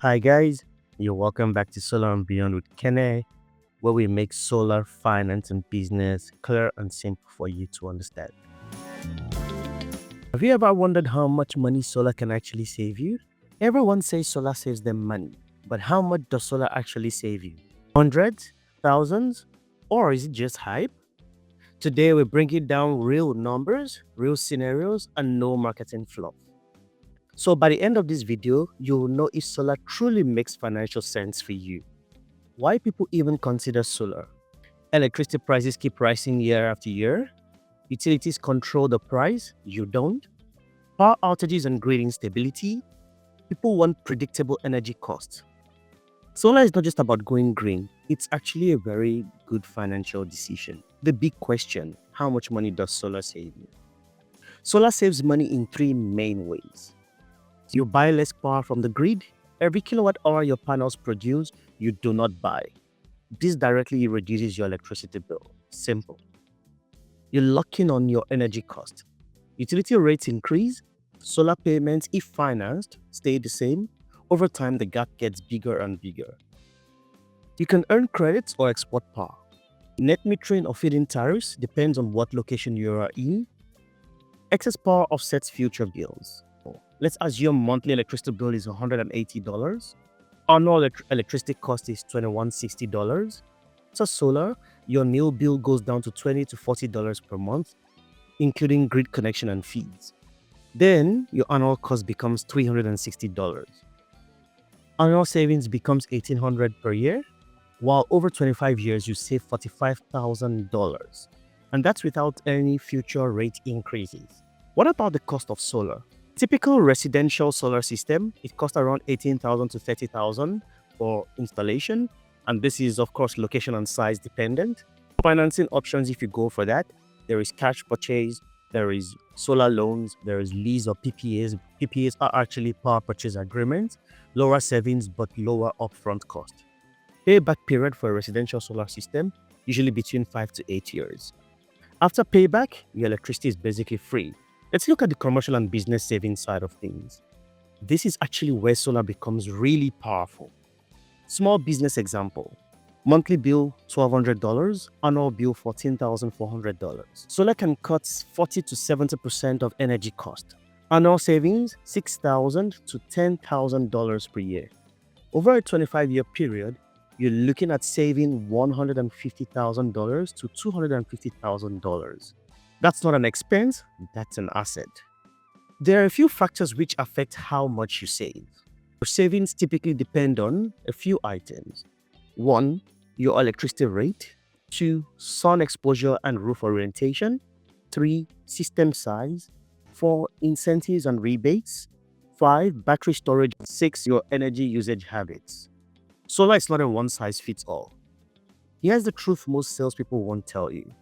Hi guys, you're welcome back to Solar and Beyond with Kene, where we make solar finance and business clear and simple for you to understand. Have you ever wondered how much money solar can actually save you? Everyone says solar saves them money, but how much does solar actually save you? Hundreds? Thousands? Or is it just hype? Today we're bringing down real numbers, real scenarios, and no marketing fluff. So by the end of this video, you'll know if solar truly makes financial sense for you. Why people even consider solar? Electricity prices keep rising year after year. Utilities control the price, you don't. Power outages and grid instability. People want predictable energy costs. Solar is not just about going green, it's actually a very good financial decision. The big question, how much money does solar save you? Solar saves money in three main ways. You buy less power from the grid. Every kilowatt hour your panels produce, you do not buy. This directly reduces your electricity bill. Simple. You lock in on your energy cost. Utility rates increase. Solar payments, if financed, stay the same. Over time, the gap gets bigger and bigger. You can earn credits or export power. Net metering or feed-in tariffs depends on what location you are in. Excess power offsets future bills. Let's assume monthly electricity bill is $180. Annual electricity cost is $2160. So solar, your new bill goes down to $20 to $40 per month, including grid connection and fees. Then your annual cost becomes $360. Annual savings becomes $1,800 per year, while over 25 years you save $45,000. And that's without any future rate increases. What about the cost of solar? Typical residential solar system, it costs around $18,000 to $30,000 for installation, and this is of course location and size dependent. Financing options, if you go for that, there is cash purchase, there is solar loans, there is lease or PPAs. PPAs are actually power purchase agreements, lower savings but lower upfront cost. Payback period for a residential solar system, usually between 5 to 8 years. After payback, your electricity is basically free. Let's look at the commercial and business savings side of things. This is actually where solar becomes really powerful. Small business example. Monthly bill $1,200, annual bill $14,400. Solar can cut 40 to 70% of energy cost. Annual savings $6,000 to $10,000 per year. Over a 25-year period, you're looking at saving $150,000 to $250,000. That's not an expense, that's an asset. There are a few factors which affect how much you save. Your savings typically depend on a few items. 1. Your electricity rate. 2. Sun exposure and roof orientation. 3. System size. 4. Incentives and rebates. 5. Battery storage. 6. Your energy usage habits. Solar is not a one-size-fits-all. Here's the truth most salespeople won't tell you.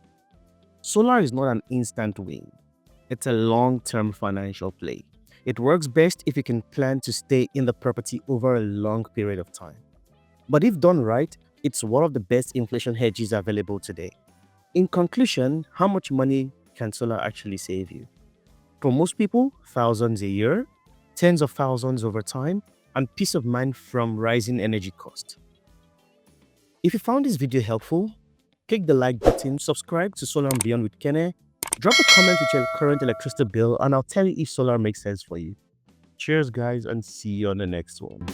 Solar is not an instant win. It's a long-term financial play. It works best if you can plan to stay in the property over a long period of time. But if done right, it's one of the best inflation hedges available today. In conclusion, how much money can solar actually save you? For most people, thousands a year, tens of thousands over time, and peace of mind from rising energy costs. If you found this video helpful, click the like button, subscribe to Solar and Beyond with Kene, drop a comment with your current electricity bill, and I'll tell you if solar makes sense for you. Cheers guys, and see you on the next one.